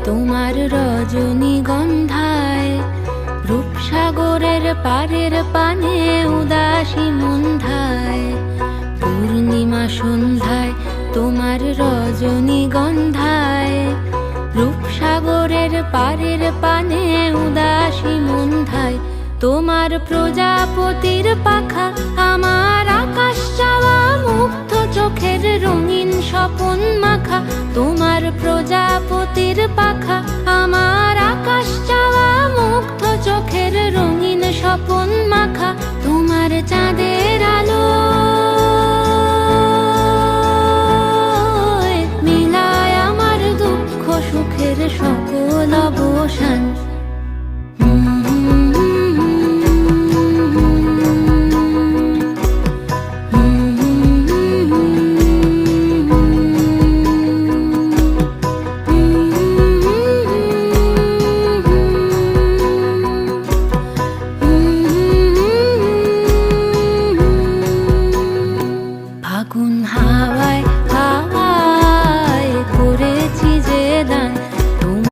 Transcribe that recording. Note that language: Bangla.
তোমার রজনীগন্ধায়, রূপসাগরের পারের পানে উদাসী মন্ধায়। পূর্ণিমা সন্ধ্যায় তোমার রজনীগন্ধায়, রূপসাগরের পারের পানে উদাসী মন্ধায়। তোমার প্রজাপতির পাখা আমার আকাশ চাওয়া মুগ্ধ চোখের রঙিন স্বপন মাখা। তোমার প্রজাপতির পাখা আমার আকাশ চাওয়া মুগ্ধ চোখের রঙিন স্বপন মাখা। তোমার চাঁদের আলো মিলায় আমার দুঃখ সুখের সকল অবসান।